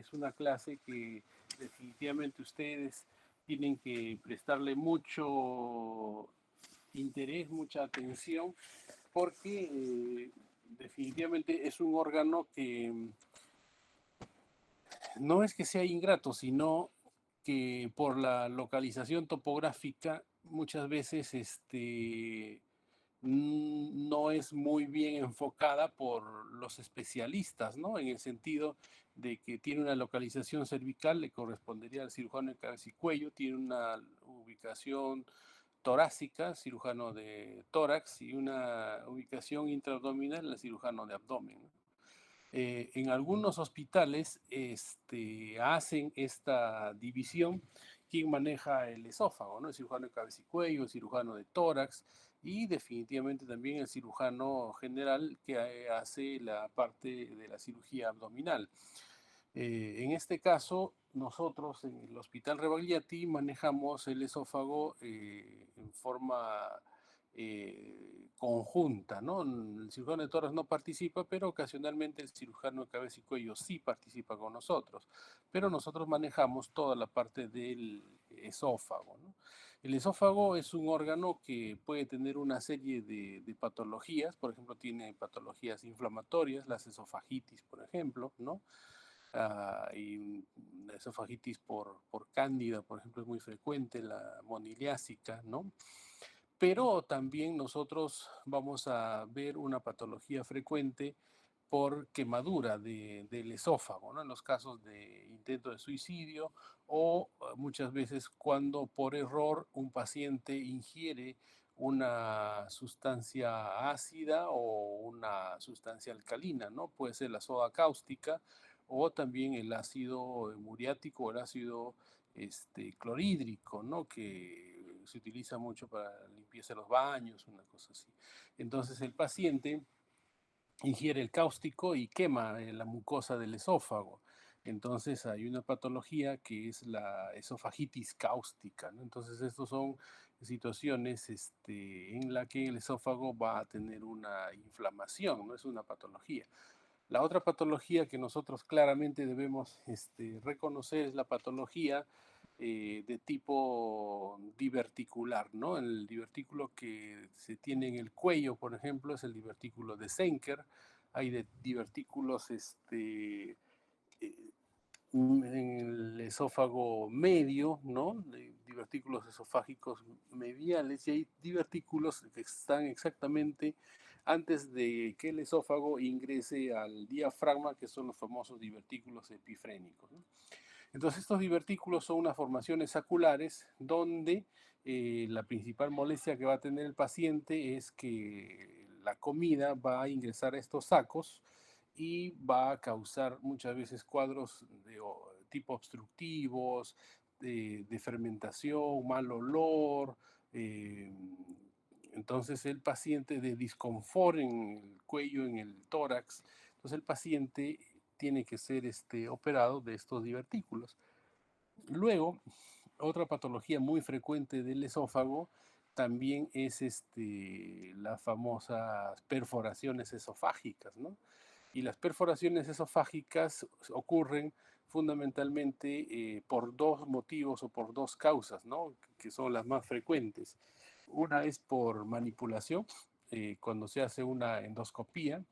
es una clase que definitivamente ustedes tienen que prestarle mucho interés, mucha atención, porque definitivamente es un órgano que no es que sea ingrato, sino que por la localización topográfica muchas veces no es muy bien enfocada por los especialistas, ¿no? En el sentido de que tiene una localización cervical, le correspondería al cirujano de cabeza y cuello, tiene una ubicación torácica, cirujano de tórax, y una ubicación intraabdominal, el cirujano de abdomen, ¿no? En algunos hospitales hacen esta división, quién maneja el esófago, ¿no? El cirujano de cabeza y cuello, el cirujano de tórax y definitivamente también el cirujano general que hace la parte de la cirugía abdominal. En este caso, nosotros en el Hospital Rebagliati manejamos el esófago en forma conjunta, ¿no? El cirujano de tórax no participa, pero ocasionalmente el cirujano de cabeza y cuello sí participa con nosotros. Pero nosotros manejamos toda la parte del esófago, ¿no? El esófago es un órgano que puede tener una serie de patologías, por ejemplo, tiene patologías inflamatorias, las esofagitis, por ejemplo, ¿no? Y la esofagitis por cándida, por ejemplo, es muy frecuente, la moniliásica, ¿no? Pero también nosotros vamos a ver una patología frecuente por quemadura del esófago, ¿no? En los casos de intento de suicidio o muchas veces cuando por error un paciente ingiere una sustancia ácida o una sustancia alcalina, ¿no? Puede ser la soda cáustica o también el ácido muriático o el ácido clorhídrico, ¿no? Que se utiliza mucho para limpieza de los baños, una cosa así. Entonces el paciente ingiere el cáustico y quema la mucosa del esófago. Entonces hay una patología que es la esofagitis cáustica, ¿no? Entonces estas son situaciones en la que el esófago va a tener una inflamación, no es una patología. La otra patología que nosotros claramente debemos reconocer es la patología de tipo diverticular, ¿no? El divertículo que se tiene en el cuello, por ejemplo, es el divertículo de Senker. Hay divertículos en el esófago medio, ¿no? Divertículos esofágicos mediales y hay divertículos que están exactamente antes de que el esófago ingrese al diafragma, que son los famosos divertículos epifrénicos, ¿no? Entonces estos divertículos son unas formaciones saculares donde la principal molestia que va a tener el paciente es que la comida va a ingresar a estos sacos y va a causar muchas veces cuadros de tipo obstructivos, de fermentación, mal olor. eh, entonces el paciente de disconfort en el cuello, en el tórax. Entonces el paciente tiene que ser operado de estos divertículos. Luego, otra patología muy frecuente del esófago también es las famosas perforaciones esofágicas, ¿no? Y las perforaciones esofágicas ocurren fundamentalmente por dos motivos o por dos causas, ¿no? Que son las más frecuentes. Una es por manipulación, cuando se hace una endoscopía,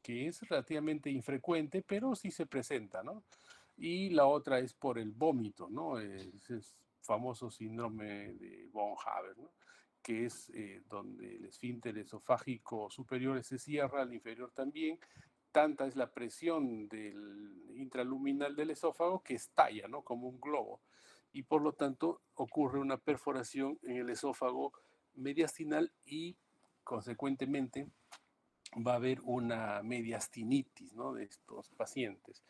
que es relativamente infrecuente, pero sí se presenta, ¿no? Y la otra es por el vómito, ¿no? Ese es famoso síndrome de von Haber, ¿no? Que es donde el esfínter esofágico superior se cierra, el inferior también. Tanta es la presión del intraluminal del esófago que estalla, ¿no? Como un globo. Y por lo tanto ocurre una perforación en el esófago mediastinal y consecuentemente va a haber una mediastinitis, ¿no? De estos pacientes.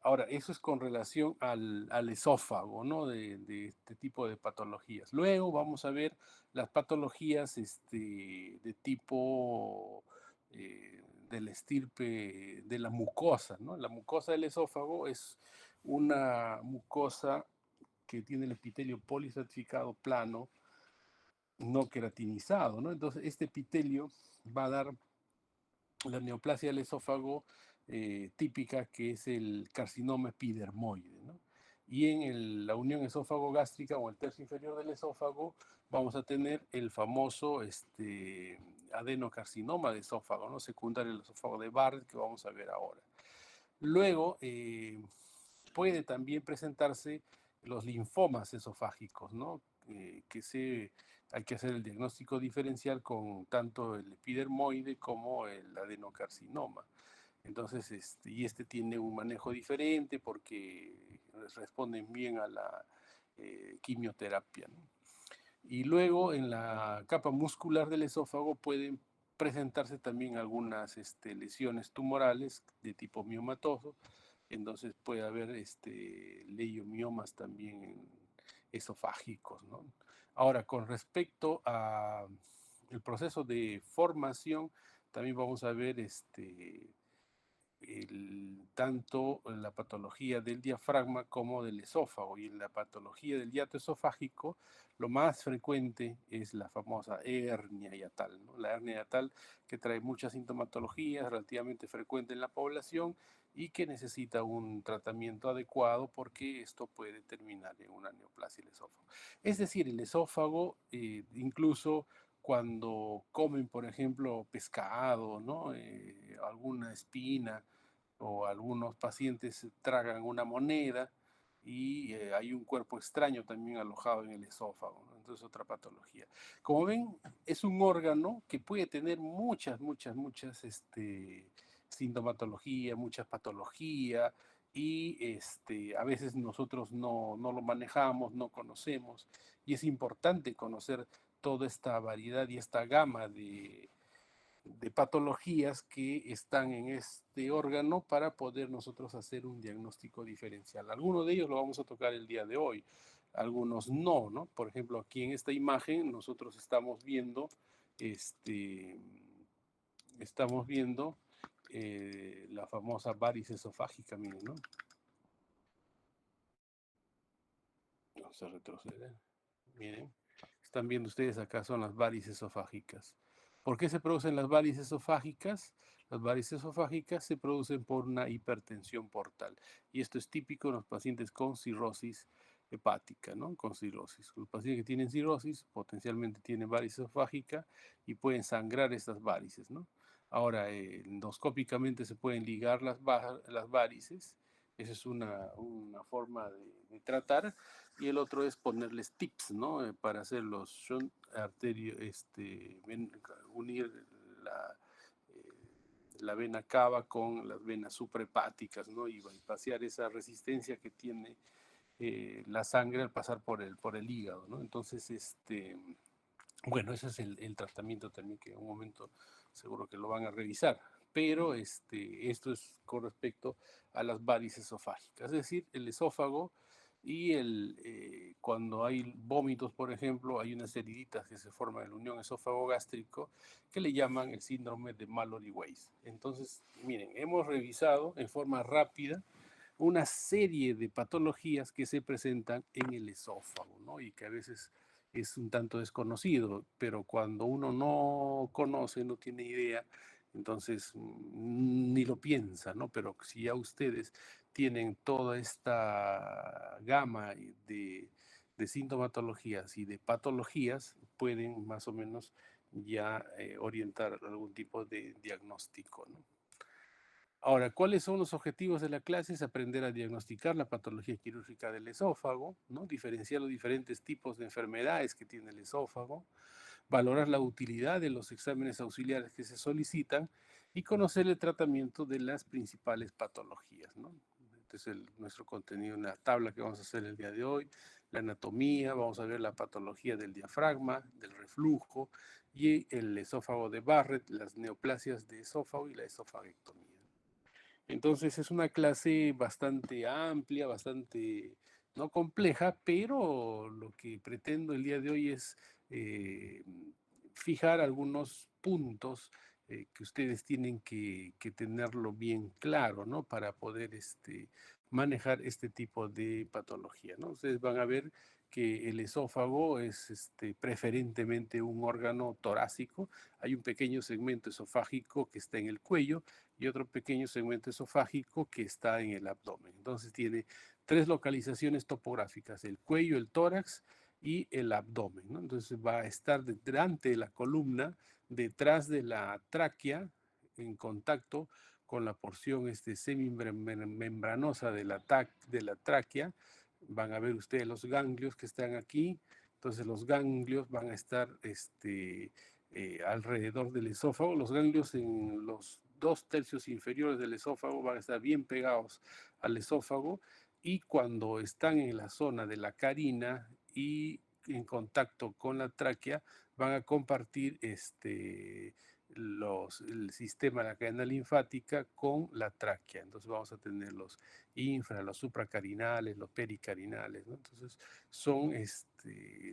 Ahora, eso es con relación al esófago, ¿no? De este tipo de patologías. Luego vamos a ver las patologías de tipo del estirpe de la mucosa, ¿no? La mucosa del esófago es una mucosa que tiene el epitelio polistratificado plano, no queratinizado, ¿no? Entonces, este epitelio va a dar la neoplasia del esófago típica, que es el carcinoma epidermoide, ¿no? Y en la unión esófago-gástrica o el tercio inferior del esófago vamos a tener el famoso adenocarcinoma de esófago, ¿no? Secundario al esófago de Barrett, que vamos a ver ahora. Luego, puede también presentarse los linfomas esofágicos, ¿no? Hay que hacer el diagnóstico diferencial con tanto el epidermoide como el adenocarcinoma. Entonces, tiene un manejo diferente porque responden bien a la quimioterapia, ¿no? Y luego en la capa muscular del esófago pueden presentarse también algunas lesiones tumorales de tipo miomatoso. Entonces puede haber leiomiomas también esofágicos, ¿no? Ahora, con respecto a el proceso de formación, también vamos a ver tanto la patología del diafragma como del esófago. Y en la patología del hiato esofágico, lo más frecuente es la famosa hernia hiatal, ¿no? La hernia hiatal, que trae muchas sintomatologías, relativamente frecuente en la población y que necesita un tratamiento adecuado porque esto puede terminar en una neoplasia del esófago. Es decir, el esófago, incluso cuando comen, por ejemplo, pescado, ¿no? Alguna espina, o algunos pacientes tragan una moneda y hay un cuerpo extraño también alojado en el esófago, ¿no? Entonces, otra patología. Como ven, es un órgano que puede tener muchas sintomatología, mucha patología, y a veces nosotros no lo manejamos, no conocemos, y es importante conocer toda esta variedad y esta gama de patologías que están en este órgano para poder nosotros hacer un diagnóstico diferencial. Algunos de ellos lo vamos a tocar el día de hoy, algunos no, ¿no? Por ejemplo, aquí en esta imagen nosotros este, estamos viendo la famosa varices esofágica, miren, ¿no? Vamos a retroceder. Miren, están viendo ustedes acá son las varices esofágicas. ¿Por qué se producen las varices esofágicas? Las varices esofágicas se producen por una hipertensión portal. Y esto es típico en los pacientes con cirrosis hepática, ¿no? Con cirrosis. Los pacientes que tienen cirrosis potencialmente tienen varices esofágica y pueden sangrar estas varices, ¿no? Ahora, endoscópicamente se pueden ligar las varices. Esa es una forma de tratar, y el otro es ponerles tips, ¿no? Para hacer los shunt arterio, unir la, eh, la vena cava con las venas suprahepáticas, ¿no? Y bypassar esa resistencia que tiene la sangre al pasar por el hígado, ¿no? Entonces, bueno, ese es el tratamiento también, que en un momento seguro que lo van a revisar. Pero esto es con respecto a las varices esofágicas, es decir, el esófago. Y cuando hay vómitos, por ejemplo, hay unas heriditas que se forman en la unión esófago-gástrico que le llaman el síndrome de Mallory-Weiss. Entonces, miren, hemos revisado en forma rápida una serie de patologías que se presentan en el esófago, ¿no? Y que a veces es un tanto desconocido, pero cuando uno no conoce, no tiene idea, entonces ni lo piensa, ¿no? Pero si ya ustedes tienen toda esta gama de sintomatologías y de patologías, pueden más o menos ya orientar algún tipo de diagnóstico, ¿no? Ahora, ¿cuáles son los objetivos de la clase? Es aprender a diagnosticar la patología quirúrgica del esófago, ¿no? Diferenciar los diferentes tipos de enfermedades que tiene el esófago, valorar la utilidad de los exámenes auxiliares que se solicitan y conocer el tratamiento de las principales patologías, ¿no? Este es nuestro contenido en la tabla que vamos a hacer el día de hoy. La anatomía, vamos a ver la patología del diafragma, del reflujo y el esófago de Barrett, las neoplasias de esófago y la esofagectomía. Entonces es una clase bastante amplia, bastante no compleja, pero lo que pretendo el día de hoy es eh, fijar algunos puntos que ustedes tienen que tenerlo bien claro, ¿no? Para poder manejar este tipo de patología, ¿no? Ustedes van a ver que el esófago es preferentemente un órgano torácico. Hay un pequeño segmento esofágico que está en el cuello y otro pequeño segmento esofágico que está en el abdomen. Entonces tiene tres localizaciones topográficas: el cuello, el tórax y el abdomen, ¿no? Entonces va a estar delante de la columna, detrás de la tráquea, en contacto con la porción semimembranosa de la tráquea. Van a ver ustedes los ganglios que están aquí. Entonces los ganglios van a estar alrededor del esófago. Los ganglios en los 2/3 inferiores del esófago van a estar bien pegados al esófago, y cuando están en la zona de la carina y en contacto con la tráquea, van a compartir el sistema de la cadena linfática con la tráquea. Entonces vamos a tener los los supracarinales, los pericarinales, ¿no? Entonces son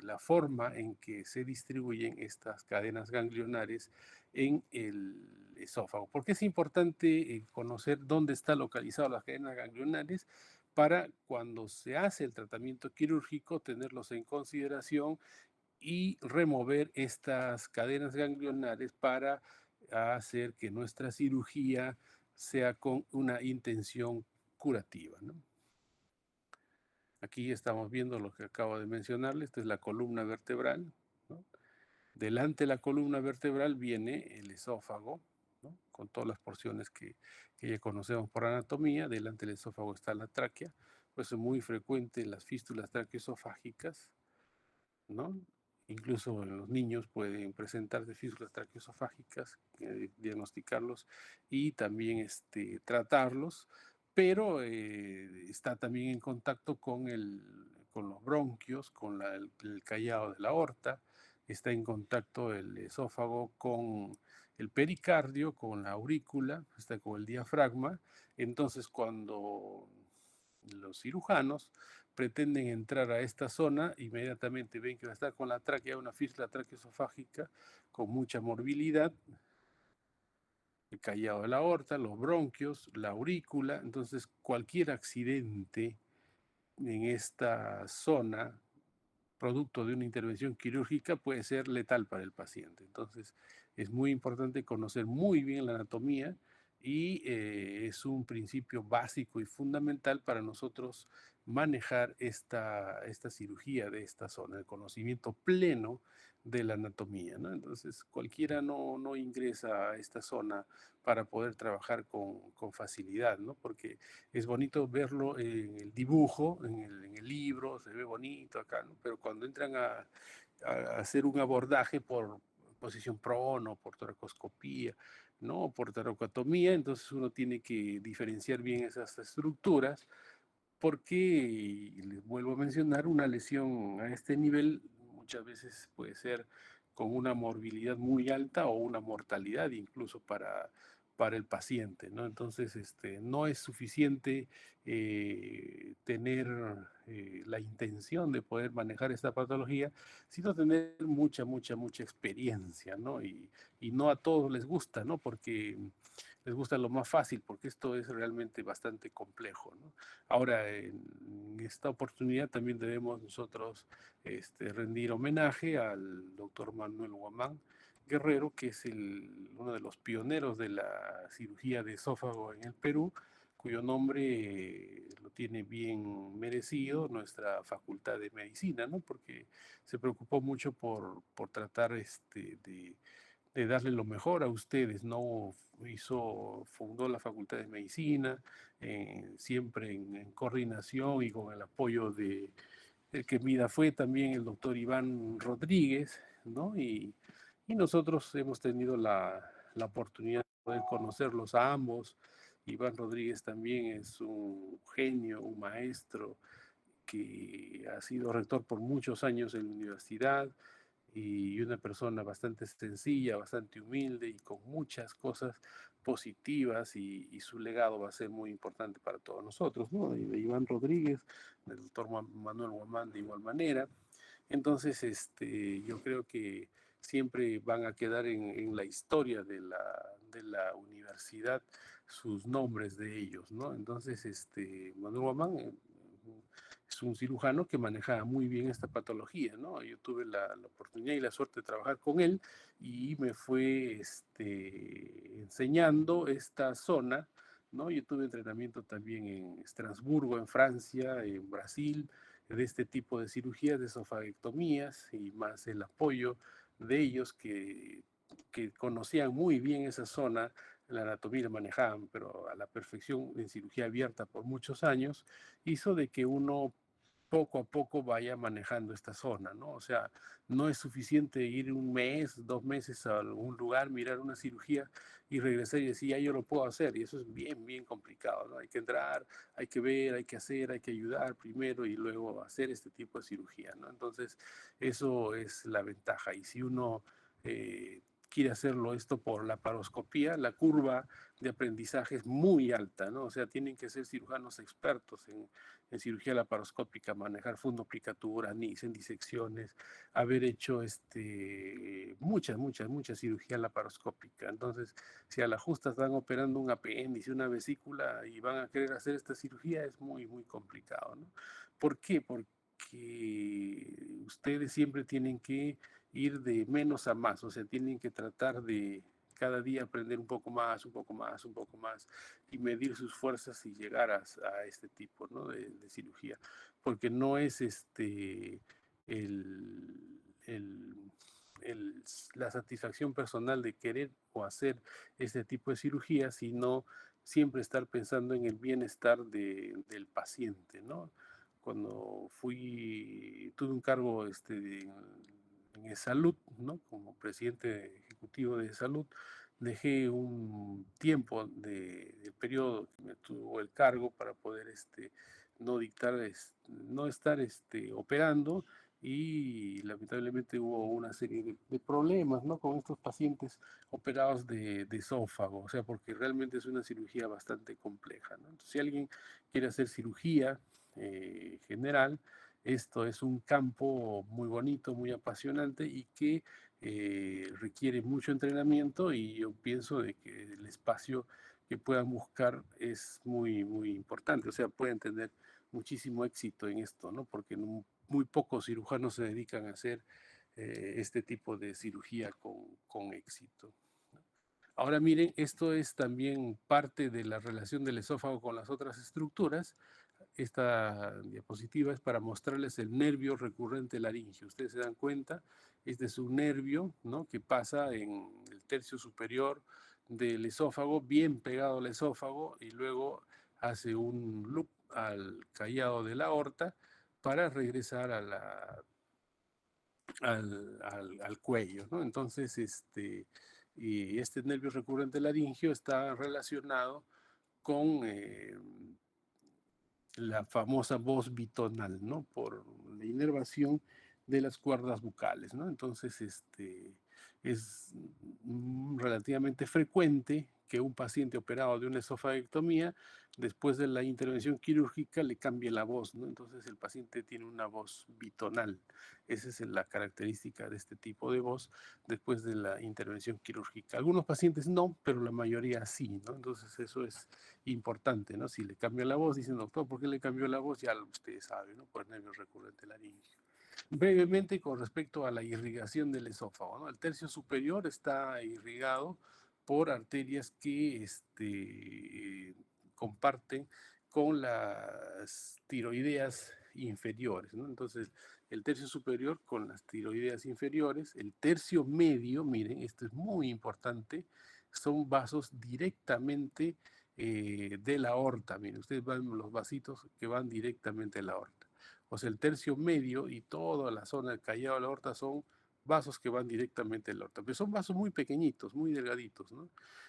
la forma en que se distribuyen estas cadenas ganglionares en el esófago. ¿Por qué es importante conocer dónde están localizadas las cadenas ganglionares? Para cuando se hace el tratamiento quirúrgico tenerlos en consideración y remover estas cadenas ganglionares para hacer que nuestra cirugía sea con una intención curativa, ¿no? Aquí estamos viendo lo que acabo de mencionarles. Esta es la columna vertebral, ¿no? Delante de la columna vertebral viene el esófago, ¿no? Con todas las porciones que ya conocemos por anatomía. Delante del esófago está la tráquea. Por eso es muy frecuente las fístulas traqueosofágicas, ¿no? Incluso en los niños pueden presentarse fístulas traqueosofágicas, diagnosticarlos y también tratarlos, pero está también en contacto con los bronquios, con el callado de la aorta. Está en contacto el esófago con el pericardio, con la aurícula, está con el diafragma. Entonces, cuando los cirujanos pretenden entrar a esta zona, inmediatamente ven que va a estar con la tráquea, una fístula traqueosofágica con mucha morbilidad, el callado de la aorta, los bronquios, la aurícula. Entonces cualquier accidente en esta zona, producto de una intervención quirúrgica, puede ser letal para el paciente. Entonces es muy importante conocer muy bien la anatomía, y es un principio básico y fundamental para nosotros manejar esta cirugía de esta zona, el conocimiento pleno de la anatomía, ¿no? Entonces cualquiera no ingresa a esta zona para poder trabajar con facilidad, ¿no? Porque es bonito verlo en el dibujo, en el libro, se ve bonito acá, ¿no? Pero cuando entran a hacer un abordaje por posición prono, por toracoscopía, ¿no? Por toracotomía, entonces uno tiene que diferenciar bien esas estructuras, porque, les vuelvo a mencionar, una lesión a este nivel muchas veces puede ser con una morbilidad muy alta o una mortalidad incluso para el paciente, ¿no? Entonces, no es suficiente tener la intención de poder manejar esta patología, sino tener mucha experiencia, ¿no? Y no a todos les gusta, ¿no? Porque les gusta lo más fácil, porque esto es realmente bastante complejo, ¿no? Ahora, en esta oportunidad también debemos nosotros rendir homenaje al doctor Manuel Guamán Guerrero, que es uno de los pioneros de la cirugía de esófago en el Perú, cuyo nombre lo tiene bien merecido nuestra Facultad de Medicina, ¿no? Porque se preocupó mucho por tratar de darle lo mejor a ustedes, ¿no? Fundó la Facultad de Medicina, siempre en coordinación y con el apoyo de el que mida fue también el doctor Iván Rodríguez, ¿no? Y nosotros hemos tenido la oportunidad de poder conocerlos a ambos. Iván Rodríguez también es un genio, un maestro que ha sido rector por muchos años en la universidad, y una persona bastante sencilla, bastante humilde y con muchas cosas positivas, y su legado va a ser muy importante para todos nosotros, ¿no? De Iván Rodríguez, del doctor Manuel Guamán de igual manera. Entonces, yo creo que siempre van a quedar en la historia de la universidad sus nombres de ellos, ¿no? Entonces, Manuel Guamán es un cirujano que maneja muy bien esta patología, ¿no? Yo tuve la oportunidad y la suerte de trabajar con él y me fue enseñando esta zona, ¿no? Yo tuve entrenamiento también en Estrasburgo, en Francia, en Brasil, de este tipo de cirugías, de esofagectomías y más el apoyo de ellos que conocían muy bien esa zona, la anatomía la manejaban, pero a la perfección en cirugía abierta por muchos años, hizo de que uno poco a poco vaya manejando esta zona, ¿no? O sea, no es suficiente ir un mes, 2 meses a algún lugar, mirar una cirugía y regresar y decir, ya yo lo puedo hacer. Y eso es bien, bien complicado, ¿no? Hay que entrar, hay que ver, hay que hacer, hay que ayudar primero y luego hacer este tipo de cirugía, ¿no? Entonces, eso es la ventaja. Y si uno quiere hacerlo esto por la paroscopía, la curva de aprendizaje es muy alta, ¿no? O sea, tienen que ser cirujanos expertos en cirugía laparoscópica, manejar fundoplicatura, en disecciones, haber hecho mucha cirugía laparoscópica. Entonces, si a la justa están operando un apéndice, una vesícula y van a querer hacer esta cirugía, es muy, muy complicado, ¿no? ¿Por qué? Porque ustedes siempre tienen que ir de menos a más, o sea, tienen que tratar de cada día aprender un poco más, un poco más, un poco más, y medir sus fuerzas y llegar a este tipo, ¿no? de cirugía, porque no es el, el, la satisfacción personal de querer o hacer este tipo de cirugía, sino siempre estar pensando en el bienestar del paciente, ¿no? Cuando tuve un cargo en salud, ¿no? Como presidente ejecutivo de salud, dejé un tiempo del periodo que me tuvo el cargo para poder no dictar, no estar operando y lamentablemente hubo una serie de problemas, ¿no? Con estos pacientes operados de esófago, o sea, porque realmente es una cirugía bastante compleja, ¿no? Entonces, si alguien quiere hacer cirugía general, esto es un campo muy bonito, muy apasionante y que requiere mucho entrenamiento y yo pienso de que el espacio que puedan buscar es muy, muy importante. O sea, pueden tener muchísimo éxito en esto, ¿no? Porque muy pocos cirujanos se dedican a hacer este tipo de cirugía con éxito. Ahora miren, esto es también parte de la relación del esófago con las otras estructuras. Esta diapositiva es para mostrarles el nervio recurrente laríngeo. Ustedes se dan cuenta, este es un nervio, ¿no? Que pasa en el tercio superior del esófago, bien pegado al esófago, y luego hace un loop al callado de la aorta para regresar al cuello, ¿no? Entonces, y este nervio recurrente laríngeo está relacionado con la famosa voz bitonal, ¿no? Por la inervación de las cuerdas bucales, ¿no? Entonces, es relativamente frecuente que un paciente operado de una esofagectomía, después de la intervención quirúrgica, le cambie la voz, ¿no? Entonces, el paciente tiene una voz bitonal. Esa es la característica de este tipo de voz después de la intervención quirúrgica. Algunos pacientes no, pero la mayoría sí, ¿no? Entonces, eso es importante, ¿no? Si le cambia la voz, dicen, doctor, ¿por qué le cambió la voz? Ya usted sabe, ¿no? Por nervio recurrente laríngeo. Brevemente, con respecto a la irrigación del esófago, ¿no? El tercio superior está irrigado por arterias que comparten con las tiroideas inferiores, ¿no? Entonces, el tercio superior con las tiroideas inferiores, el tercio medio, miren, esto es muy importante, son vasos directamente de la aorta. Miren, ustedes ven los vasitos que van directamente a la aorta. O sea, el tercio medio y toda la zona del callado de la aorta son vasos que van directamente a la aorta. Pero son vasos muy pequeñitos, muy delgaditos, ¿no?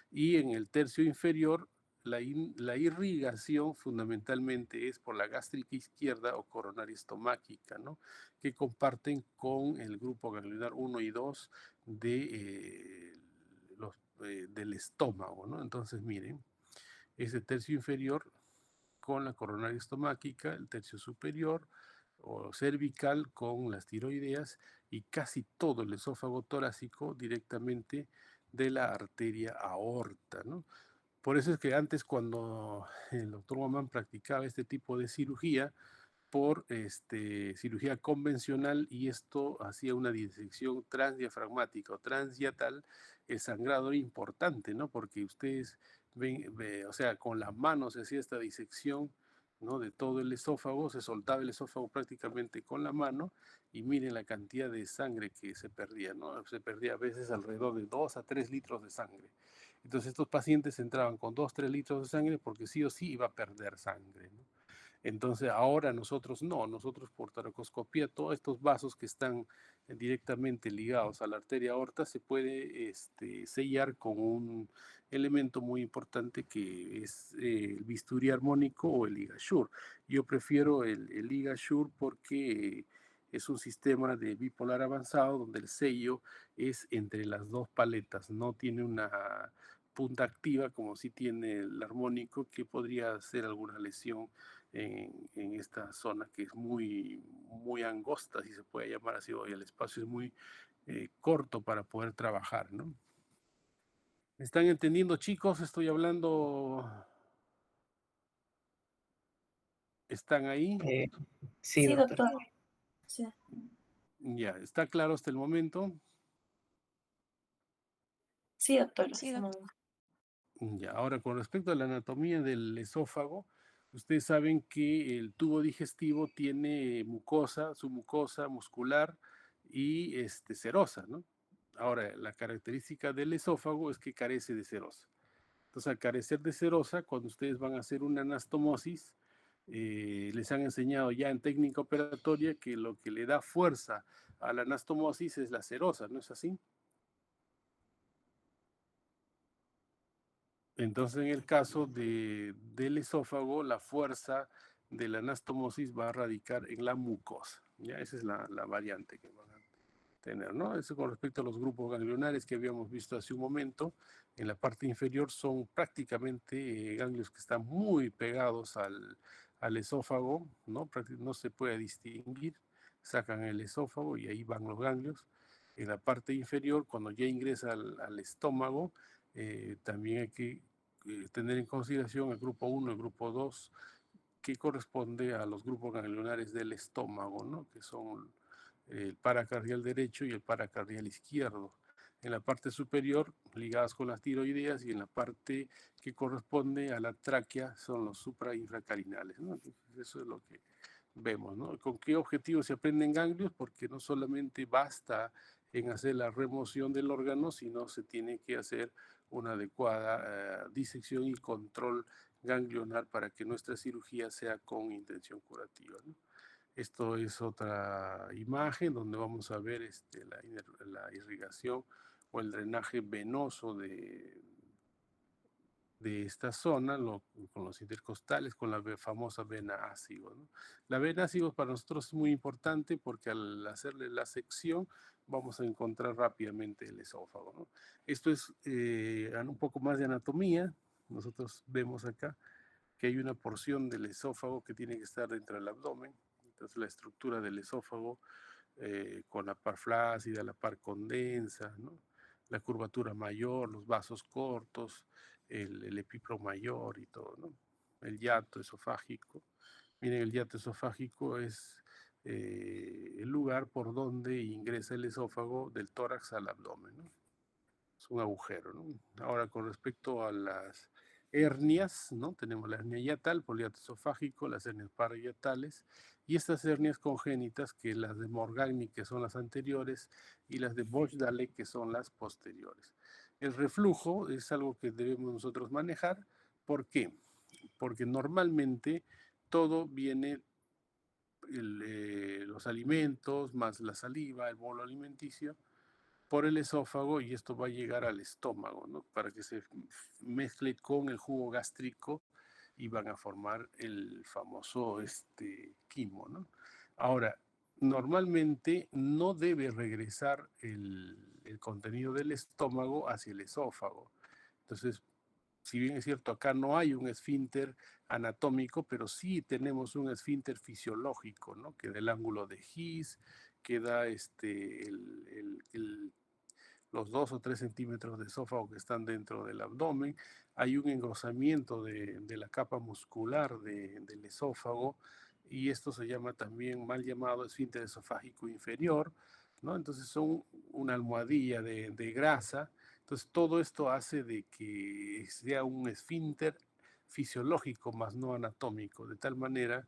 Y en el tercio inferior, la irrigación fundamentalmente es por la gástrica izquierda o coronaria estomáquica, ¿no? Que comparten con el grupo ganglionar 1 y 2 del estómago, ¿no? Entonces, miren, ese tercio inferior con la coronaria estomáquica, el tercio superior o cervical con las tiroideas y casi todo el esófago torácico directamente de la arteria aorta, ¿no? Por eso es que antes, cuando el doctor Guamán practicaba este tipo de cirugía, por cirugía convencional, y esto hacía una disección transdiafragmática o transyatal, el sangrado era importante, ¿no? Porque ustedes ven, o sea, con las manos se hacía esta disección, ¿no? De todo el esófago, se soltaba el esófago prácticamente con la mano, y miren la cantidad de sangre que se perdía, ¿no? Se perdía a veces alrededor de 2 a 3 litros de sangre. Entonces estos pacientes entraban con 2, 3 litros de sangre porque sí o sí iba a perder sangre, ¿no? Entonces ahora nosotros no, nosotros por toracoscopía, todos estos vasos que están directamente ligados a la arteria aorta se puede sellar con un elemento muy importante que es el bisturí armónico o el LigaSure. Yo prefiero el LigaSure porque es un sistema de bipolar avanzado donde el sello es entre las dos paletas, no tiene una punta activa como si tiene el armónico, que podría hacer alguna lesión en esta zona que es muy, muy angosta, si se puede llamar así, hoy el espacio es muy corto para poder trabajar, ¿no? ¿Me están entendiendo, chicos? Estoy hablando. ¿Están ahí? Sí, Sí, doctor. doctor. Sí. Ya, ¿está claro hasta el momento? Sí, doctor. Sí, doctor. Ya, ahora con respecto a la anatomía del esófago, ustedes saben que el tubo digestivo tiene mucosa, su mucosa muscular y serosa, ¿no? Ahora, la característica del esófago es que carece de serosa. Entonces, al carecer de serosa, cuando ustedes van a hacer una anastomosis, les han enseñado ya en técnica operatoria que lo que le da fuerza a la anastomosis es la serosa, ¿no es así? Entonces, en el caso del esófago, la fuerza de la anastomosis va a radicar en la mucosa. Ya, esa es la variante que van a tener, ¿no? Eso con respecto a los grupos ganglionares que habíamos visto hace un momento. En la parte inferior son prácticamente ganglios que están muy pegados al esófago, ¿no? No se puede distinguir. Sacan el esófago y ahí van los ganglios. En la parte inferior, cuando ya ingresa al estómago, también hay que tener en consideración el grupo 1, el grupo 2, que corresponde a los grupos ganglionares del estómago, ¿no? Que son el paracardial derecho y el paracardial izquierdo. En la parte superior, ligadas con las tiroideas, y en la parte que corresponde a la tráquea son los suprainfracarinales, ¿no? Entonces, eso es lo que vemos, ¿no? ¿Con qué objetivo se aprenden ganglios? Porque no solamente basta en hacer la remoción del órgano, sino se tiene que hacer una adecuada disección y control ganglionar para que nuestra cirugía sea con intención curativa, ¿no? Esto es otra imagen donde vamos a ver la irrigación o el drenaje venoso de esta zona, con los intercostales, con la famosa vena ácido, ¿no? La vena ácido para nosotros es muy importante porque al hacerle la sección vamos a encontrar rápidamente el esófago, ¿no? Esto es un poco más de anatomía. Nosotros vemos acá que hay una porción del esófago que tiene que estar dentro del abdomen. Entonces la estructura del esófago con la par flácida, la par condensa, ¿no? La curvatura mayor, los vasos cortos, el epipro mayor y todo, ¿no? El hiato esofágico. Miren, el hiato esofágico es el lugar por donde ingresa el esófago del tórax al abdomen, ¿no? Es un agujero, ¿no? Ahora, con respecto a las hernias, ¿no? Tenemos la hernia hiatal, poliato esofágico, las hernias parietatales, y estas hernias congénitas, que las de Morgagni, que son las anteriores, y las de Bosch-Dale, que son las posteriores. El reflujo es algo que debemos nosotros manejar. ¿Por qué? Porque normalmente todo viene, los alimentos, más la saliva, el bolo alimenticio, por el esófago, y esto va a llegar al estómago, ¿no? Para que se mezcle con el jugo gástrico y van a formar el famoso quimo, ¿no? Ahora, normalmente no debe regresar el contenido del estómago hacia el esófago. Entonces, si bien es cierto, acá no hay un esfínter anatómico, pero sí tenemos un esfínter fisiológico, ¿no? Que da el ángulo de His, que da los 2 o 3 centímetros de esófago que están dentro del abdomen. Hay un engrosamiento de la capa muscular del esófago, y esto se llama también, mal llamado, esfínter esofágico inferior, ¿no? Entonces son una almohadilla de grasa. Entonces todo esto hace de que sea un esfínter fisiológico, más no anatómico, de tal manera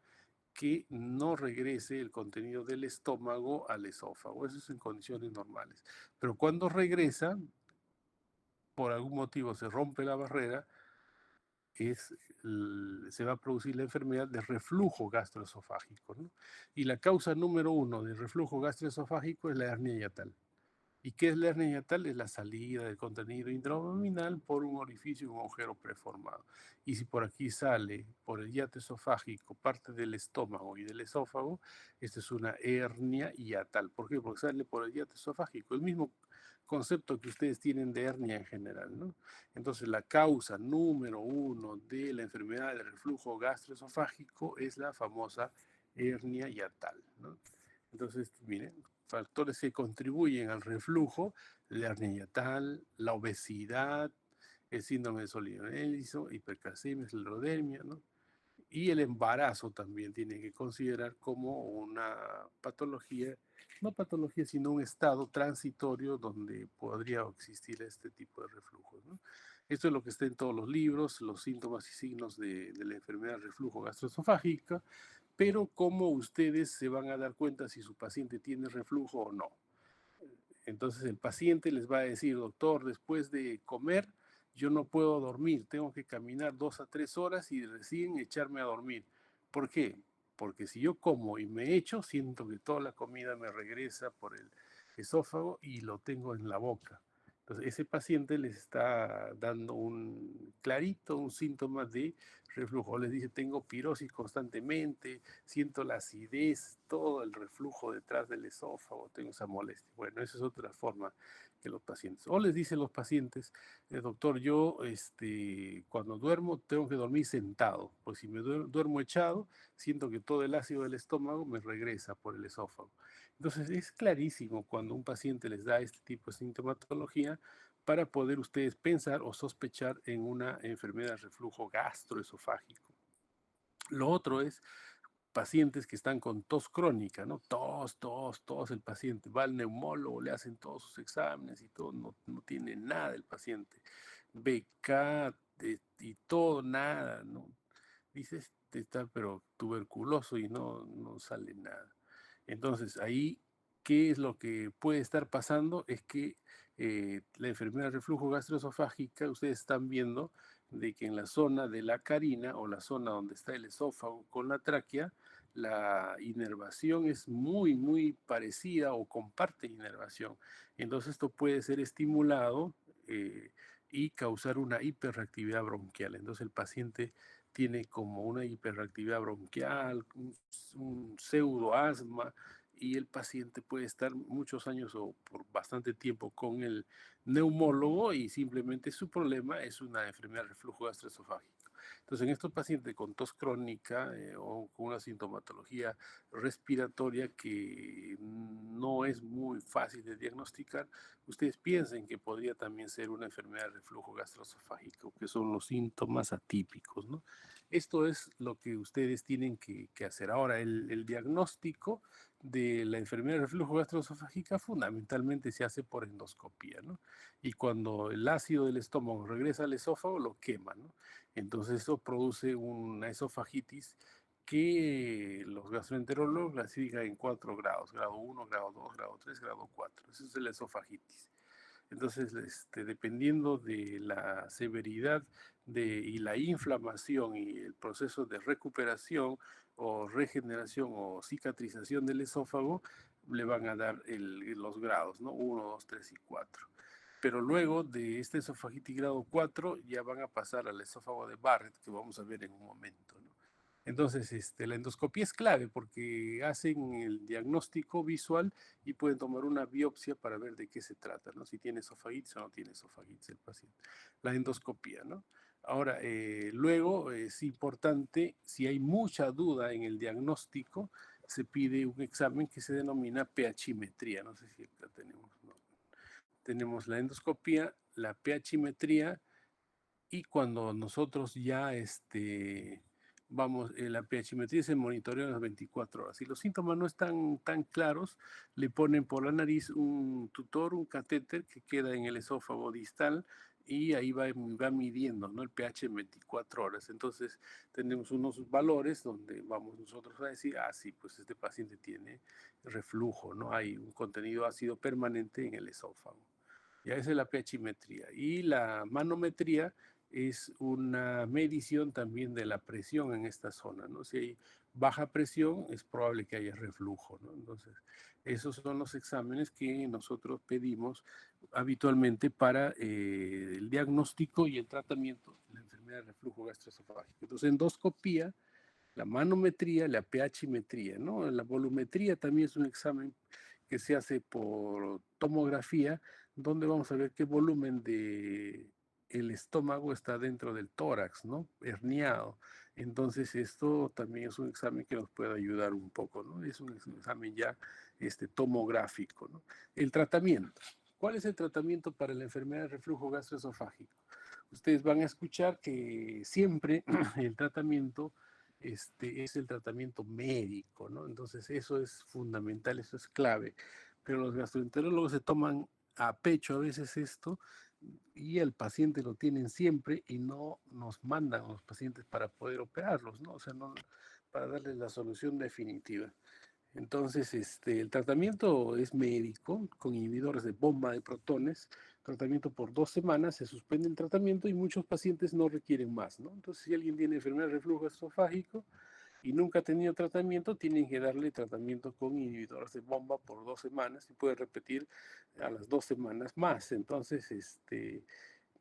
que no regrese el contenido del estómago al esófago. Eso es en condiciones normales. Pero cuando regresa, por algún motivo se rompe la barrera, se va a producir la enfermedad de reflujo gastroesofágico, ¿no? Y la causa número 1 del reflujo gastroesofágico es la hernia hiatal. ¿Y qué es la hernia hiatal? Es la salida del contenido intraabdominal por un orificio, un agujero preformado. Y si por aquí sale, por el hiato esofágico, parte del estómago y del esófago, esta es una hernia hiatal. ¿Por qué? Porque sale por el hiato esofágico. El mismo concepto que ustedes tienen de hernia en general, ¿no? Entonces, la causa número 1 de la enfermedad del reflujo gastroesofágico es la famosa hernia hiatal, ¿no? Entonces, miren, factores que contribuyen al reflujo: la hernia hiatal, la obesidad, el síndrome de Solido-Nelson, hipercalcemia, esclerodermia, ¿no? Y el embarazo también tiene que considerar como una patología, no patología, sino un estado transitorio donde podría existir este tipo de reflujo, ¿no? Esto es lo que está en todos los libros, los síntomas y signos de la enfermedad de reflujo gastroesofágica, pero cómo ustedes se van a dar cuenta si su paciente tiene reflujo o no. Entonces el paciente les va a decir: doctor, después de comer yo no puedo dormir, tengo que caminar 2 a 3 horas y recién echarme a dormir. ¿Por qué? Porque si yo como y me echo, siento que toda la comida me regresa por el esófago y lo tengo en la boca. Entonces ese paciente les está dando un clarito, un síntoma de reflujo. Les dice: tengo pirosis constantemente, siento la acidez, todo el reflujo detrás del esófago, tengo esa molestia. Bueno, esa es otra forma que los pacientes. O les dicen los pacientes: doctor, yo cuando duermo tengo que dormir sentado, pues si me duermo echado, siento que todo el ácido del estómago me regresa por el esófago. Entonces es clarísimo cuando un paciente les da este tipo de sintomatología, para poder ustedes pensar o sospechar en una enfermedad de reflujo gastroesofágico. Lo otro es pacientes que están con tos crónica, ¿no? Tos, tos, tos, el paciente va al neumólogo, le hacen todos sus exámenes y todo, no tiene nada el paciente. BK y todo, nada, ¿no? Dice: este está pero tuberculoso y no sale nada. Entonces ahí, ¿qué es lo que puede estar pasando? Es que la enfermedad de reflujo gastroesofágica, ustedes están viendo de que en la zona de la carina, o la zona donde está el esófago con la tráquea, la inervación es muy, muy parecida o comparte inervación. Entonces esto puede ser estimulado y causar una hiperreactividad bronquial. Entonces el paciente tiene como una hiperactividad bronquial, un pseudo asma, y el paciente puede estar muchos años o por bastante tiempo con el neumólogo y simplemente su problema es una enfermedad de reflujo gastroesofágico. Entonces, en estos pacientes con tos crónica o con una sintomatología respiratoria que no es muy fácil de diagnosticar, ustedes piensen que podría también ser una enfermedad de reflujo gastroesofágico, que son los síntomas atípicos, ¿no? Esto es lo que ustedes tienen que hacer. Ahora, el diagnóstico de la enfermedad de reflujo gastroesofágica fundamentalmente se hace por endoscopía, ¿no? Y cuando el ácido del estómago regresa al esófago, lo quema, ¿no? Entonces eso produce una esofagitis que los gastroenterólogos clasifican en 4 grados: grado 1, grado 2, grado 3, grado 4. Eso es la esofagitis. Entonces, dependiendo de la severidad y la inflamación y el proceso de recuperación o regeneración o cicatrización del esófago, le van a dar los grados, ¿no? 1, 2, 3 y 4. Pero luego de este esofagitis grado 4 ya van a pasar al esófago de Barrett, que vamos a ver en un momento, ¿no? Entonces, la endoscopía es clave porque hacen el diagnóstico visual y pueden tomar una biopsia para ver de qué se trata, ¿no? Si tiene esofagitis o no tiene esofagitis el paciente. La endoscopía, ¿no? Ahora, luego es importante, si hay mucha duda en el diagnóstico, se pide un examen que se denomina pHimetría. No sé si acá tenemos, ¿no? tenemos la endoscopía, la pHimetría, y cuando nosotros ya vamos, la pHimetría se monitorea a las 24 horas. Si los síntomas no están tan claros, le ponen por la nariz un tutor, un catéter que queda en el esófago distal y ahí va midiendo, ¿no?, el pH en 24 horas. Entonces tenemos unos valores donde vamos nosotros a decir, ah, sí, pues este paciente tiene reflujo, ¿no? Hay un contenido ácido permanente en el esófago. Ya esa es la pHimetría. Y la manometría es una medición también de la presión en esta zona, ¿no? Si hay baja presión, es probable que haya reflujo, ¿no? Entonces, esos son los exámenes que nosotros pedimos habitualmente para el diagnóstico y el tratamiento de la enfermedad de reflujo gastroesofágico. Entonces, endoscopía, la manometría, la pHimetría, ¿no? La volumetría también es un examen que se hace por tomografía, donde vamos a ver qué volumen de el estómago está dentro del tórax, ¿no? Herniado. Entonces, esto también es un examen que nos puede ayudar un poco, ¿no? Es un examen ya tomográfico, ¿no? El tratamiento. ¿Cuál es el tratamiento para la enfermedad de reflujo gastroesofágico? Ustedes van a escuchar que siempre el tratamiento es el tratamiento médico, ¿no? Entonces eso es fundamental, eso es clave. Pero los gastroenterólogos se toman a pecho a veces esto y el paciente lo tienen siempre y no nos mandan a los pacientes para poder operarlos, ¿no? O sea, no para darles la solución definitiva. Entonces, el tratamiento es médico, con inhibidores de bomba de protones, tratamiento por 2 semanas, se suspende el tratamiento y muchos pacientes no requieren más, ¿no? Entonces, si alguien tiene enfermedad de reflujo esofágico y nunca ha tenido tratamiento, tienen que darle tratamiento con inhibidores de bomba por 2 semanas y puede repetir a las 2 semanas más. Entonces,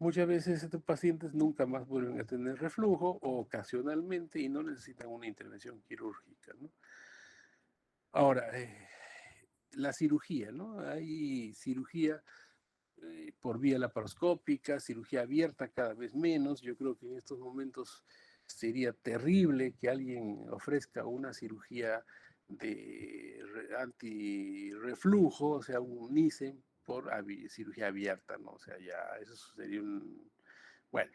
muchas veces estos pacientes nunca más vuelven a tener reflujo o ocasionalmente y no necesitan una intervención quirúrgica, ¿no? Ahora, la cirugía, ¿no? Hay cirugía por vía laparoscópica, cirugía abierta cada vez menos. Yo creo que en estos momentos sería terrible que alguien ofrezca una cirugía de antirreflujo, o sea, un NICE por cirugía abierta, ¿no? O sea, ya eso sería bueno,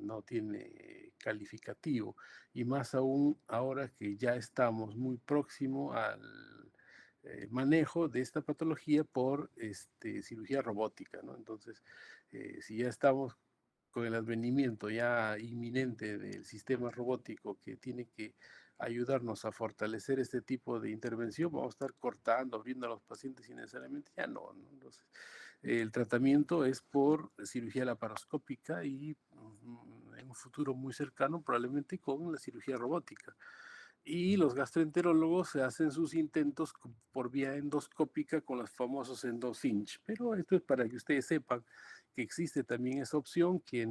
no tiene calificativo. Y más aún ahora que ya estamos muy próximo al manejo de esta patología por cirugía robótica, ¿no? Entonces, si ya estamos con el advenimiento ya inminente del sistema robótico que tiene que ayudarnos a fortalecer este tipo de intervención, vamos a estar cortando, abriendo a los pacientes innecesariamente, ya no, ¿no? Entonces, el tratamiento es por cirugía laparoscópica y en un futuro muy cercano probablemente con la cirugía robótica. Y los gastroenterólogos se hacen sus intentos por vía endoscópica con los famosos endocinch. Pero esto es para que ustedes sepan que existe también esa opción que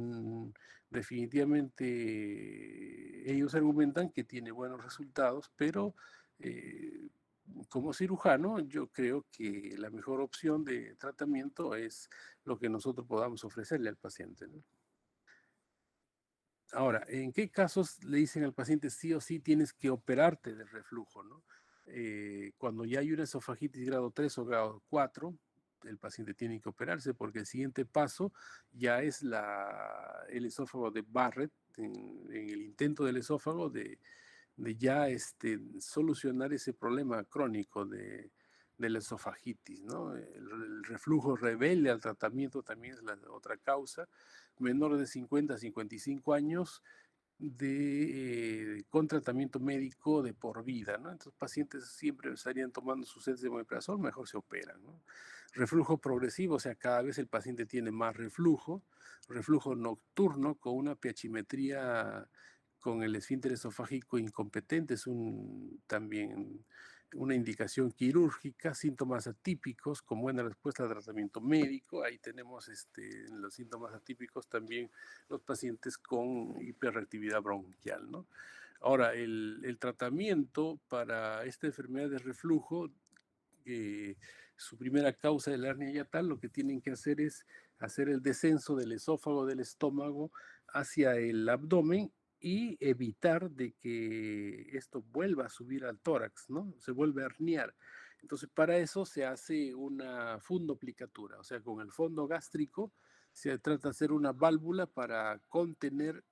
definitivamente ellos argumentan que tiene buenos resultados, pero eh, como cirujano yo creo que la mejor opción de tratamiento es lo que nosotros podamos ofrecerle al paciente, ¿no? Ahora, ¿en qué casos le dicen al paciente sí o sí tienes que operarte de reflujo, ¿no? Cuando ya hay una esofagitis grado 3 o grado 4, el paciente tiene que operarse porque el siguiente paso ya es el esófago de Barrett, en el intento del esófago de ya solucionar ese problema crónico de la esofagitis, ¿no? El reflujo rebelde al tratamiento también es la otra causa. Menores de 50 a 55 años con tratamiento médico de por vida, ¿no? Entonces, pacientes siempre estarían tomando sus sets de omeprazol, mejor se operan, ¿no? Reflujo progresivo, o sea, cada vez el paciente tiene más reflujo. Reflujo nocturno con una pHimetría con el esfínter esofágico incompetente es también una indicación quirúrgica, síntomas atípicos con buena respuesta al tratamiento médico. Ahí tenemos en los síntomas atípicos también los pacientes con hiperreactividad bronquial, ¿no? Ahora, el tratamiento para esta enfermedad de reflujo, su primera causa de la hernia hiatal, lo que tienen que hacer es hacer el descenso del esófago, del estómago hacia el abdomen y evitar de que esto vuelva a subir al tórax, ¿no? Se vuelve a herniar. Entonces, para eso se hace una fundoplicatura, o sea, con el fondo gástrico se trata de hacer una válvula para contener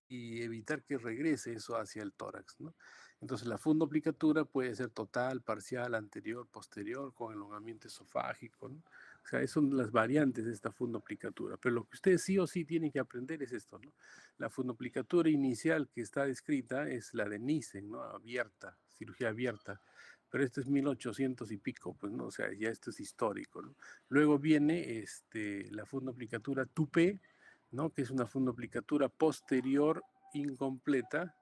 y evitar que regrese eso hacia el tórax, ¿no? Entonces la fundoplicatura puede ser total, parcial, anterior, posterior, con elongamiento esofágico, ¿no? O sea, esas son las variantes de esta fundoplicatura. Pero lo que ustedes sí o sí tienen que aprender es esto, ¿no? La fundoplicatura inicial que está descrita es la de Nissen, ¿no? Abierta, cirugía abierta. Pero esto es 1800 y pico, pues, ¿no? O sea, ya esto es histórico, ¿no? Luego viene la fundoplicatura Tupé, ¿no? Que es una fundoplicatura posterior incompleta,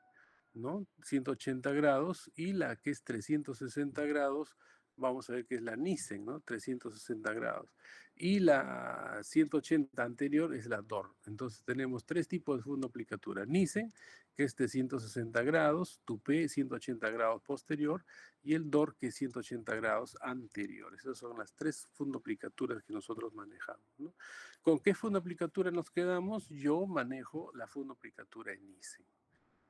¿no? 180 grados, y la que es 360 grados, vamos a ver que es la Nissen, ¿no? 360 grados. Y la 180 anterior es la DOR. Entonces tenemos tres tipos de fundoplicatura. Nissen, que es de 160 grados, Tupé 180 grados posterior, y el DOR, que es 180 grados anterior. Esas son las tres fundoplicaturas que nosotros manejamos, ¿no? ¿Con qué fundoplicatura nos quedamos? Yo manejo la fundoplicatura en Nissen,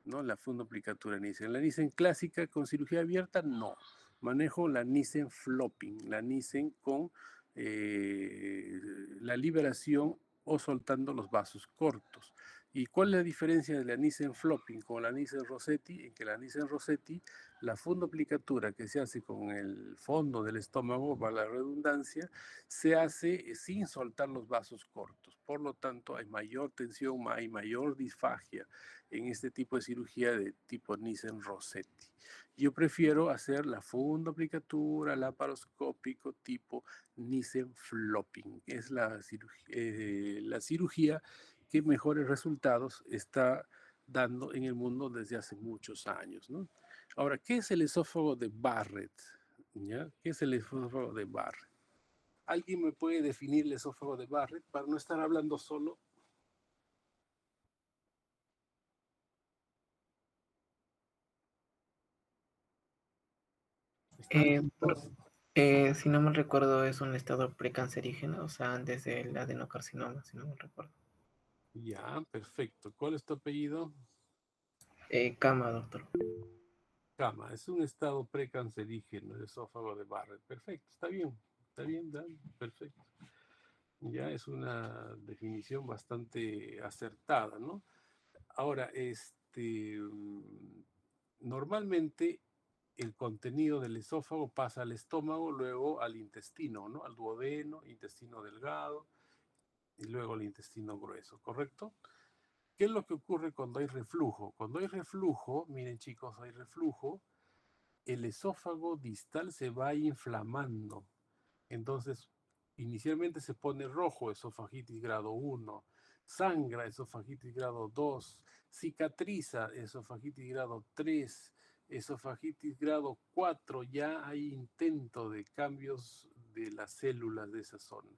¿no? La fundoplicatura Nissen. La Nissen clásica con cirugía abierta, no. Manejo la Nissen flopping, la Nissen con la liberación o soltando los vasos cortos. ¿Y cuál es la diferencia de la Nissen flopping con la Nissen Rossetti? En que la Nissen Rossetti, la fundoplicatura que se hace con el fondo del estómago, para la redundancia, se hace sin soltar los vasos cortos. Por lo tanto, hay mayor tensión, hay mayor disfagia en este tipo de cirugía de tipo Nissen Rossetti. Yo prefiero hacer la fundoplicatura laparoscópico tipo Nissen flopping. Es la cirugía que mejores resultados está dando en el mundo desde hace muchos años, ¿no? Ahora, ¿qué es el esófago de Barrett? ¿Ya? ¿Qué es el esófago de Barrett? ¿Alguien me puede definir el esófago de Barrett para no estar hablando solo? ¿Están Pero, todos? si no me recuerdo, es un estado precancerígeno, o sea, antes del adenocarcinoma, si no me recuerdo. Ya, perfecto. ¿Cuál es tu apellido? Cama, doctor. Cama. Es un estado precancerígeno, el esófago de Barrett. Perfecto, está bien, Dan, perfecto. Ya es una definición bastante acertada, ¿no? Ahora, normalmente el contenido del esófago pasa al estómago, luego al intestino, ¿no? Al duodeno, intestino delgado y luego al intestino grueso, ¿correcto? ¿Qué es lo que ocurre cuando hay reflujo? Cuando hay reflujo, miren chicos, hay reflujo, el esófago distal se va inflamando. Entonces, inicialmente se pone rojo, esofagitis grado 1, sangra, esofagitis grado 2, cicatriza, esofagitis grado 3, esofagitis grado 4, ya hay intento de cambios de las células de esa zona.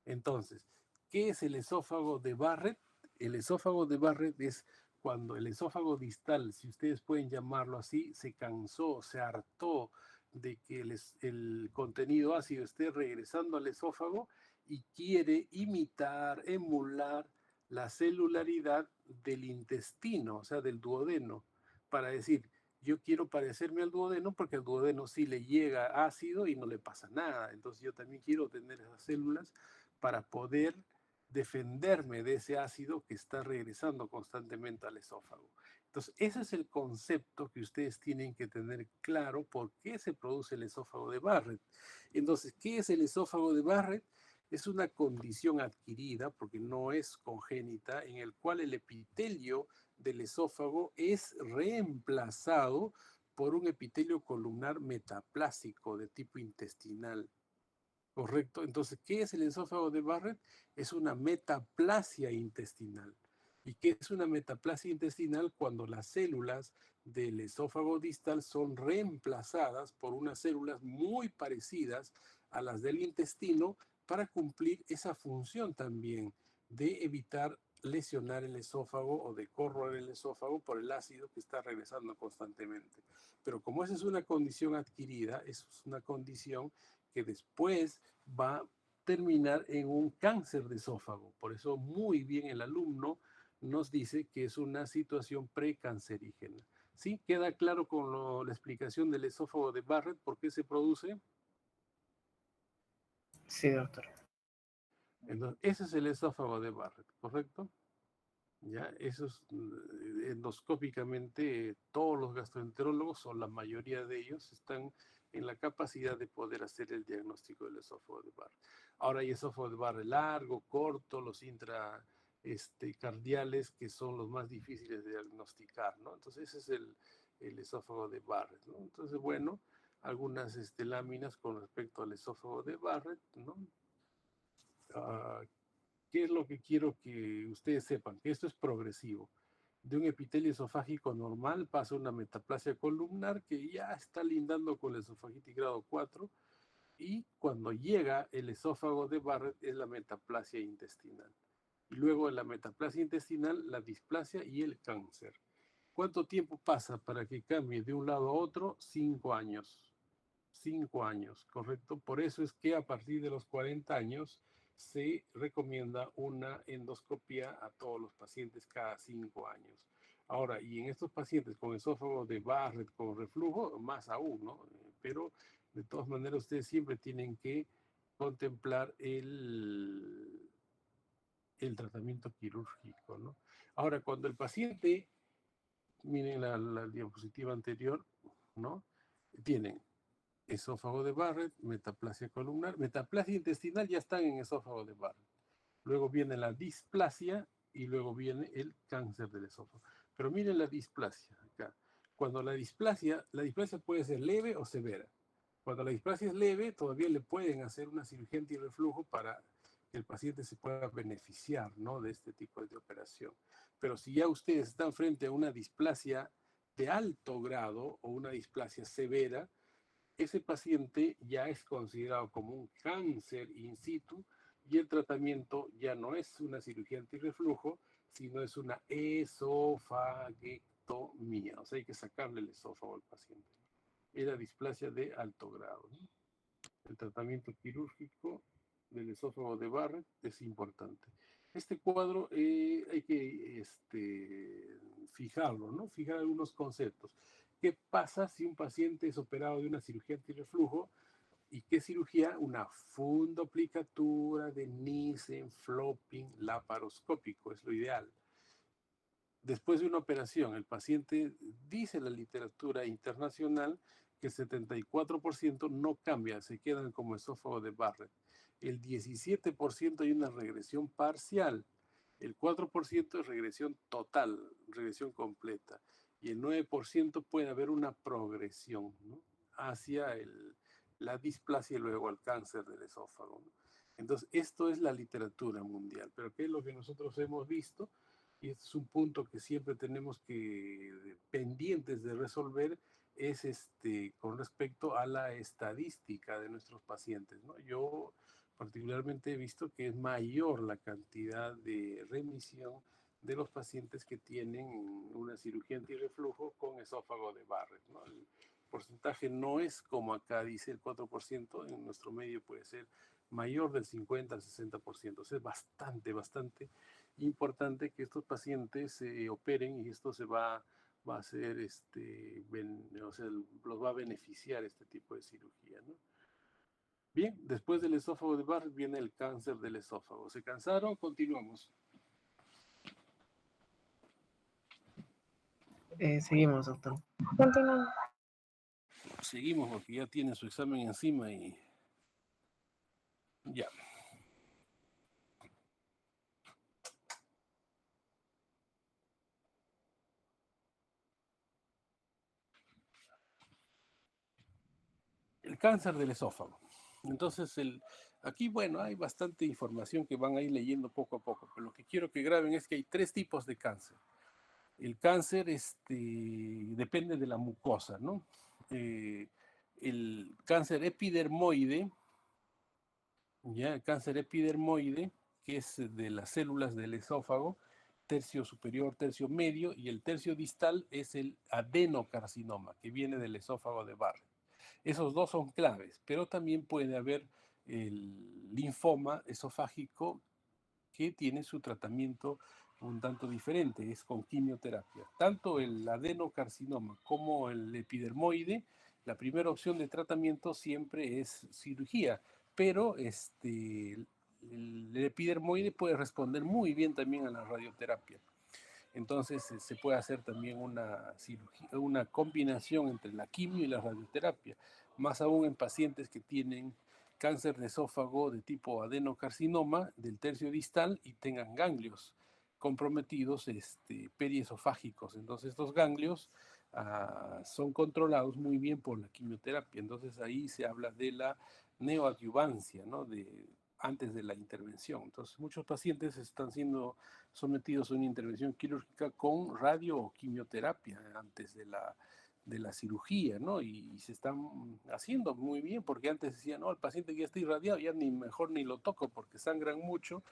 Entonces, ¿qué es el esófago de Barrett? El esófago de Barrett es cuando el esófago distal, si ustedes pueden llamarlo así, se cansó, se hartó de que el contenido ácido esté regresando al esófago y quiere imitar, emular la celularidad del intestino, o sea, del duodeno, para decir, yo quiero parecerme al duodeno porque al duodeno sí le llega ácido y no le pasa nada. Entonces yo también quiero tener esas células para poder defenderme de ese ácido que está regresando constantemente al esófago. Entonces, ese es el concepto que ustedes tienen que tener claro por qué se produce el esófago de Barrett. Entonces, ¿qué es el esófago de Barrett? Es una condición adquirida, porque no es congénita, en el cual el epitelio del esófago es reemplazado por un epitelio columnar metaplásico de tipo intestinal. Correcto. Entonces, ¿qué es el esófago de Barrett? Es una metaplasia intestinal. ¿Y qué es una metaplasia intestinal? Cuando las células del esófago distal son reemplazadas por unas células muy parecidas a las del intestino para cumplir esa función también de evitar lesionar el esófago o de corroer el esófago por el ácido que está regresando constantemente. Pero como esa es una condición adquirida, es una condición que después va a terminar en un cáncer de esófago. Por eso muy bien el alumno nos dice que es una situación precancerígena. ¿Sí? ¿Queda claro con la explicación del esófago de Barrett por qué se produce? Sí, doctor. Entonces, ese es el esófago de Barrett, ¿correcto? Ya, eso es endoscópicamente todos los gastroenterólogos o la mayoría de ellos están en la capacidad de poder hacer el diagnóstico del esófago de Barrett. Ahora hay esófago de Barrett largo, corto, los intracardiales que son los más difíciles de diagnosticar, ¿no? Entonces ese es el esófago de Barrett, ¿no? Entonces, bueno, algunas láminas con respecto al esófago de Barrett, ¿no? ¿Qué es lo que quiero que ustedes sepan? Que esto es progresivo. De un epitelio esofágico normal pasa una metaplasia columnar que ya está lindando con la esofagitis grado 4 y cuando llega el esófago de Barrett es la metaplasia intestinal. Y luego de la metaplasia intestinal, la displasia y el cáncer. ¿Cuánto tiempo pasa para que cambie de un lado a otro? 5 años. 5 años, ¿correcto? Por eso es que a partir de los 40 años se recomienda una endoscopia a todos los pacientes cada 5 años. Ahora, y en estos pacientes con esófago de Barrett, con reflujo, más aún, ¿no? Pero de todas maneras ustedes siempre tienen que contemplar el tratamiento quirúrgico, ¿no? Ahora, cuando el paciente, miren la diapositiva anterior, ¿no? Tienen esófago de Barrett, metaplasia columnar, metaplasia intestinal ya están en esófago de Barrett. Luego viene la displasia y luego viene el cáncer del esófago. Pero miren la displasia acá. Cuando la displasia puede ser leve o severa. Cuando la displasia es leve, todavía le pueden hacer una cirugía antirreflujo para que el paciente se pueda beneficiar, ¿no?, de este tipo de operación. Pero si ya ustedes están frente a una displasia de alto grado o una displasia severa, ese paciente ya es considerado como un cáncer in situ y el tratamiento ya no es una cirugía antirreflujo, sino es una esofagectomía. O sea, hay que sacarle el esófago al paciente. Es la displasia de alto grado, ¿no? El tratamiento quirúrgico del esófago de Barrett es importante. Este cuadro hay que fijarlo, ¿no? Fijar algunos conceptos. ¿Qué pasa si un paciente es operado de una cirugía antirreflujo? ¿Y qué cirugía? Una fundoplicatura de Nissen, flopping, laparoscópico, es lo ideal. Después de una operación, el paciente, dice la literatura internacional, que el 74% no cambia, se quedan como esófago de Barrett. El 17% hay una regresión parcial. El 4% es regresión total, regresión completa. Y el 9% puede haber una progresión, ¿no?, hacia la displasia y luego al cáncer del esófago, ¿no? Entonces, esto es la literatura mundial. Pero ¿qué es lo que nosotros hemos visto? Y este es un punto que siempre tenemos que pendientes de resolver, es con respecto a la estadística de nuestros pacientes, ¿no? Yo particularmente he visto que es mayor la cantidad de remisión de los pacientes que tienen una cirugía antirreflujo con esófago de Barrett, ¿no? El porcentaje no es como acá dice el 4%, en nuestro medio puede ser mayor del 50 al 60%, o sea, es bastante importante que estos pacientes se operen y esto va a ser, o sea, los va a beneficiar este tipo de cirugía, ¿no? Bien, después del esófago de Barrett viene el cáncer del esófago. ¿Se cansaron? Continuamos. Seguimos, doctor. Continuamos. Seguimos porque ya tiene su examen encima y ya. El cáncer del esófago. Entonces, aquí, bueno, hay bastante información que van a ir leyendo poco a poco, pero lo que quiero que graben es que hay 3 tipos de cáncer. El cáncer depende de la mucosa, ¿no? El cáncer epidermoide, ya, el cáncer epidermoide, que es de las células del esófago, tercio superior, tercio medio, y el tercio distal es el adenocarcinoma, que viene del esófago de Barrett. Esos dos son claves, pero también puede haber el linfoma esofágico que tiene su tratamiento un tanto diferente, es con quimioterapia. Tanto el adenocarcinoma como el epidermoide, la primera opción de tratamiento siempre es cirugía, pero el epidermoide puede responder muy bien también a la radioterapia. Entonces se puede hacer también una cirugía, una combinación entre la quimio y la radioterapia, más aún en pacientes que tienen cáncer de esófago de tipo adenocarcinoma del tercio distal y tengan ganglios comprometidos periesofágicos. Entonces estos ganglios son controlados muy bien por la quimioterapia. Entonces ahí se habla de la neoadyuvancia, ¿no? Antes de la intervención. Entonces muchos pacientes están siendo sometidos a una intervención quirúrgica con radio o quimioterapia antes de la cirugía, ¿no? Y se están haciendo muy bien, porque antes decían, no, el paciente que ya está irradiado, ya ni mejor ni lo toco porque sangran mucho,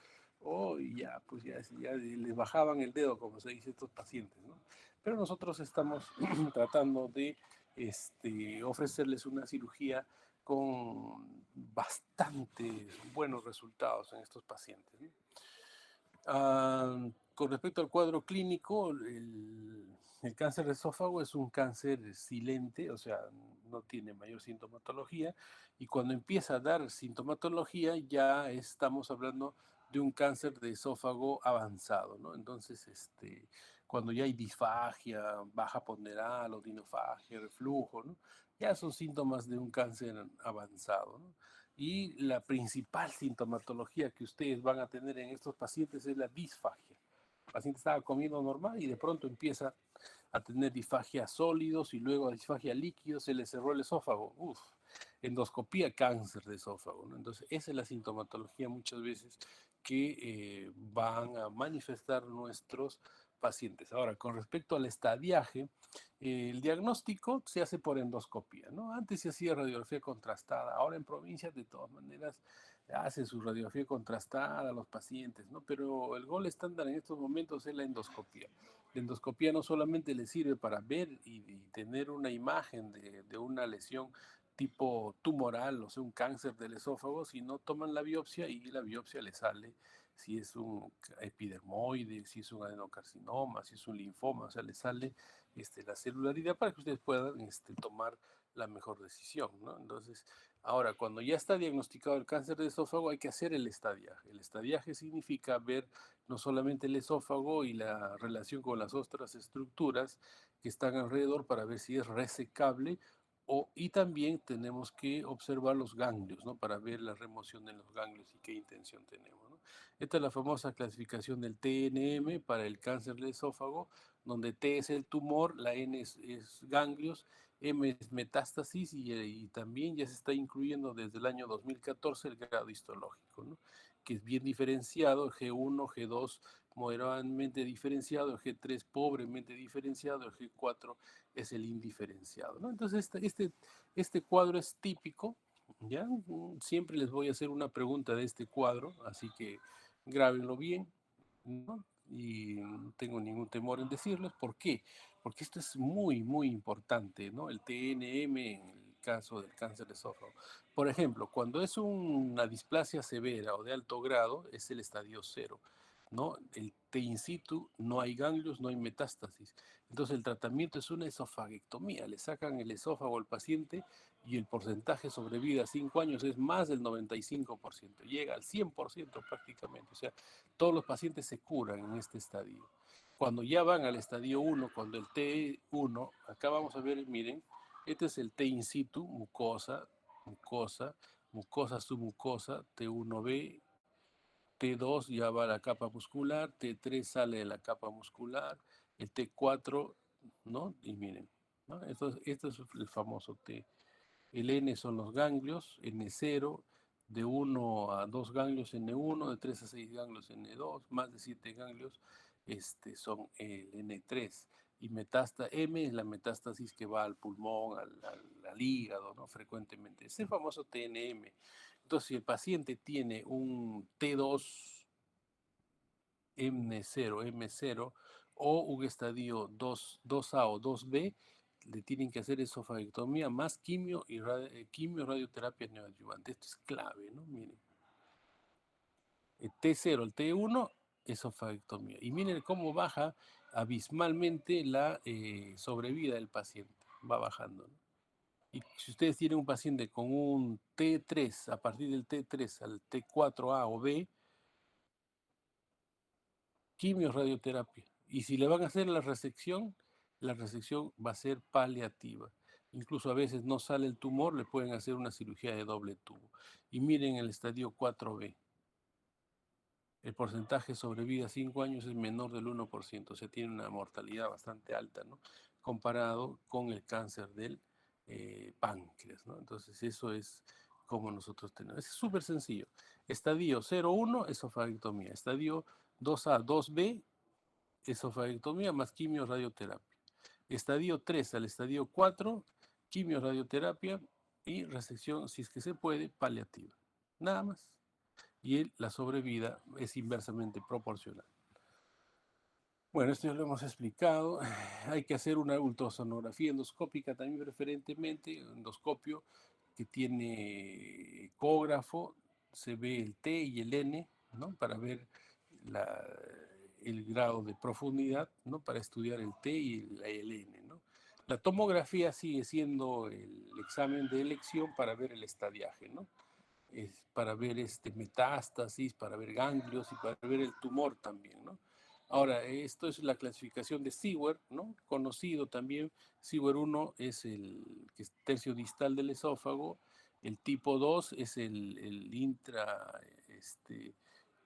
o ya, pues ya les bajaban el dedo, como se dice estos pacientes, ¿no? Pero nosotros estamos tratando de ofrecerles una cirugía con bastantes buenos resultados en estos pacientes, ¿no? Con respecto al cuadro clínico, el cáncer de esófago es un cáncer silente, o sea, no tiene mayor sintomatología, y cuando empieza a dar sintomatología ya estamos hablando de un cáncer de esófago avanzado, ¿no? Entonces, cuando ya hay disfagia, baja ponderal, odinofagia, reflujo, ¿no? Ya son síntomas de un cáncer avanzado, ¿no? Y la principal sintomatología que ustedes van a tener en estos pacientes es la disfagia. El paciente estaba comiendo normal y de pronto empieza a tener disfagia sólidos y luego disfagia líquidos, se le cerró el esófago. Uf, endoscopía, cáncer de esófago, ¿no? Entonces, esa es la sintomatología muchas veces que van a manifestar nuestros pacientes. Ahora, con respecto al estadiaje, el diagnóstico se hace por endoscopía, ¿no? Antes se hacía radiografía contrastada, ahora en provincias de todas maneras hacen su radiografía contrastada a los pacientes, ¿no? Pero el gol estándar en estos momentos es la endoscopía. La endoscopía no solamente le sirve para ver y tener una imagen de una lesión tipo tumoral, o sea, un cáncer del esófago, sino toman la biopsia y la biopsia le sale si es un epidermoide, si es un adenocarcinoma, si es un linfoma, o sea, le sale la celularidad para que ustedes puedan tomar la mejor decisión, ¿no? Entonces, ahora, cuando ya está diagnosticado el cáncer de esófago, hay que hacer el estadiaje. El estadiaje significa ver no solamente el esófago y la relación con las otras estructuras que están alrededor para ver si es resecable y también tenemos que observar los ganglios, ¿no? Para ver la remoción de los ganglios y qué intención tenemos, ¿no? Esta es la famosa clasificación del TNM para el cáncer del esófago, donde T es el tumor, la N es ganglios, M es metástasis y también ya se está incluyendo desde el año 2014 el grado histológico, ¿no? Que es bien diferenciado, G1, G2 moderadamente diferenciado, G3 pobremente diferenciado, el G4 es el indiferenciado, ¿no? Entonces este cuadro es típico, ¿ya? Siempre les voy a hacer una pregunta de este cuadro, así que grábenlo bien, ¿no? Y no tengo ningún temor en decirles por qué. Porque esto es muy, muy importante, ¿no? El TNM en el caso del cáncer de esófago. Por ejemplo, cuando es una displasia severa o de alto grado, es el estadio 0, ¿no? El T in situ, no hay ganglios, no hay metástasis. Entonces el tratamiento es una esofaguectomía. Le sacan el esófago al paciente y el porcentaje sobre vida a 5 años es más del 95%. Llega al 100% prácticamente. O sea, todos los pacientes se curan en este estadio. Cuando ya van al estadio 1, cuando el T1, acá vamos a ver, miren, este es el T in situ, mucosa, mucosa, mucosa, submucosa, T1B, T2 ya va a la capa muscular, T3 sale de la capa muscular, el T4, ¿no? Y miren, ¿no? Esto es el famoso T. El N son los ganglios, N0, de 1 a 2 ganglios N1, de 3 a 6 ganglios N2, más de 7 ganglios son el N3. Y M es la metástasis que va al pulmón, al hígado, ¿no? Frecuentemente. Es el famoso TNM. Entonces, si el paciente tiene un T2, M0 o un estadio 2A o 2B, le tienen que hacer esofaguectomía más quimio y radioterapia neoadyuvante. Esto es clave, ¿no? Miren. El T0, el T1 esofagectomía. Y miren cómo baja abismalmente la sobrevida del paciente. Va bajando, ¿no? Y si ustedes tienen un paciente con un T3, a partir del T3 al T4A o B, quimio, radioterapia. Y si le van a hacer la resección va a ser paliativa. Incluso a veces no sale el tumor, le pueden hacer una cirugía de doble tubo. Y miren el estadio 4B. El porcentaje de sobrevida a 5 años es menor del 1%, o sea, tiene una mortalidad bastante alta, ¿no? Comparado con el cáncer del páncreas, ¿no? Entonces, eso es como nosotros tenemos. Es súper sencillo. Estadio 0-1, esofagectomía. Estadio 2A, 2B, esofagectomía más quimio, radioterapia. Estadio 3 al estadio 4, quimio, radioterapia y resección, si es que se puede, paliativa. Nada más. Y la sobrevida es inversamente proporcional. Bueno, esto ya lo hemos explicado. Hay que hacer una ultrasonografía endoscópica también preferentemente, endoscopio que tiene ecógrafo, se ve el T y el N, ¿no? Para ver el grado de profundidad, ¿no? Para estudiar el T y el N, ¿no? La tomografía sigue siendo el examen de elección para ver el estadiaje, ¿no? Para ver metástasis, para ver ganglios y para ver el tumor también, ¿no? Ahora, esto es la clasificación de Seward, ¿no? Conocido también. Seward 1 es el que es tercio distal del esófago, el tipo 2 es el intra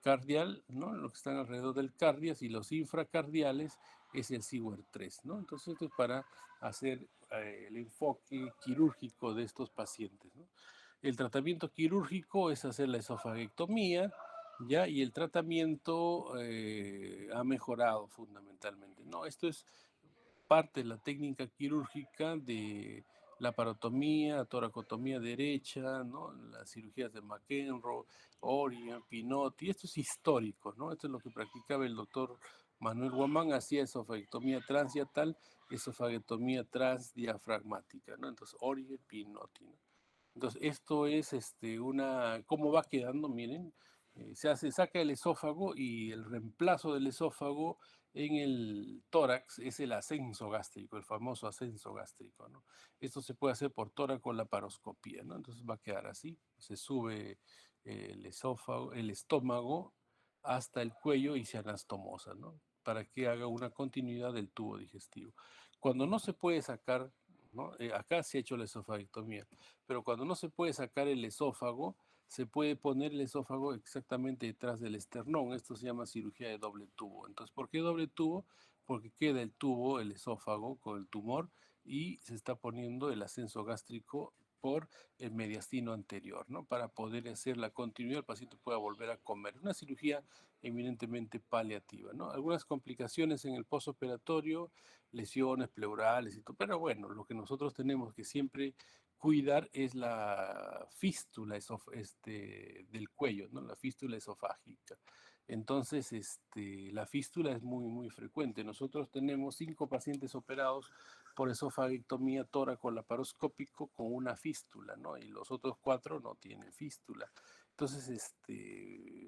cardial, ¿no? Lo que están alrededor del cardias, y los infracardiales es el Seward 3, ¿no? Entonces, esto es para hacer el enfoque quirúrgico de estos pacientes, ¿no? El tratamiento quirúrgico es hacer la esofagectomía, ¿ya? Y el tratamiento ha mejorado fundamentalmente, ¿no? Esto es parte de la técnica quirúrgica de la parotomía, toracotomía derecha, ¿no? Las cirugías de McEnroe, Orion, Pinotti. Esto es histórico, ¿no? Esto es lo que practicaba el doctor Manuel Guamán, hacía esofagectomía transdiatal, esofagectomía transdiafragmática, ¿no? Entonces, Orion, Pinotti, ¿no? Entonces, esto es cómo va quedando, miren, saca el esófago, y el reemplazo del esófago en el tórax es el ascenso gástrico, el famoso ascenso gástrico, ¿no? Esto se puede hacer por tóraco-laparoscopía, ¿no? Entonces va a quedar así, se sube el esófago, el estómago hasta el cuello y se anastomosa, ¿no? Para que haga una continuidad del tubo digestivo. Cuando no se puede sacar, ¿no? Acá se ha hecho la esofagectomía, pero cuando no se puede sacar el esófago, se puede poner el esófago exactamente detrás del esternón. Esto se llama cirugía de doble tubo. Entonces, ¿por qué doble tubo? Porque queda el tubo, el esófago, con el tumor, y se está poniendo el ascenso gástrico por el mediastino anterior, ¿no? Para poder hacer la continuidad, el paciente pueda volver a comer. Una cirugía eminentemente paliativa, ¿no? Algunas complicaciones en el postoperatorio, lesiones pleurales y todo, pero bueno, lo que nosotros tenemos que siempre cuidar es la fístula del cuello, ¿no? La fístula esofágica. Entonces, la fístula es muy, muy frecuente. Nosotros tenemos 5 pacientes operados por esofagectomía tóraco-laparoscópico con una fístula, ¿no? Y los otros 4 no tienen fístula. Entonces,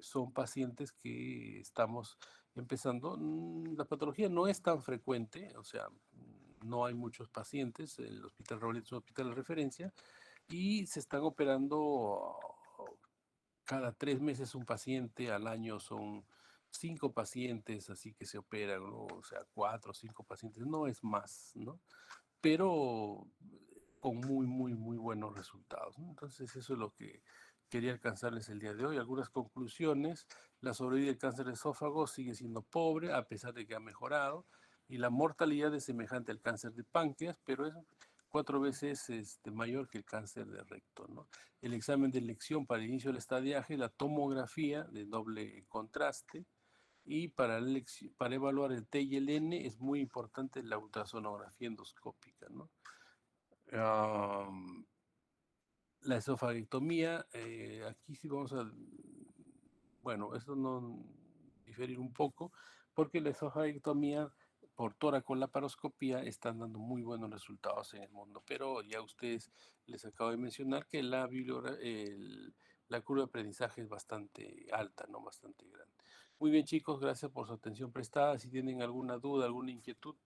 son pacientes que estamos empezando. La patología no es tan frecuente, o sea, no hay muchos pacientes. El Hospital Rebolledo es un hospital de referencia, y se están operando cada 3 meses un paciente, al año son 5 pacientes, así que se operan, ¿no? O sea, 4 o 5 pacientes, no es más, ¿no? Pero con muy, muy, muy buenos resultados, ¿no? Entonces, eso es lo que quería alcanzarles el día de hoy. Algunas conclusiones: la sobrevida del cáncer de esófago sigue siendo pobre, a pesar de que ha mejorado, y la mortalidad es semejante al cáncer de páncreas, pero es 4 veces mayor que el cáncer de recto, ¿no? El examen de elección para el inicio del estadiaje, la tomografía de doble contraste, y para evaluar el T y el N es muy importante la ultrasonografía endoscópica, ¿no? La esofagectomía, aquí sí vamos a, bueno, eso no diferir un poco, porque la esofagectomía por tóraco-laparoscopía están dando muy buenos resultados en el mundo, pero ya ustedes les acabo de mencionar que la la curva de aprendizaje es bastante alta, ¿no? Bastante grande. Muy bien, chicos, gracias por su atención prestada. Si tienen alguna duda, alguna inquietud,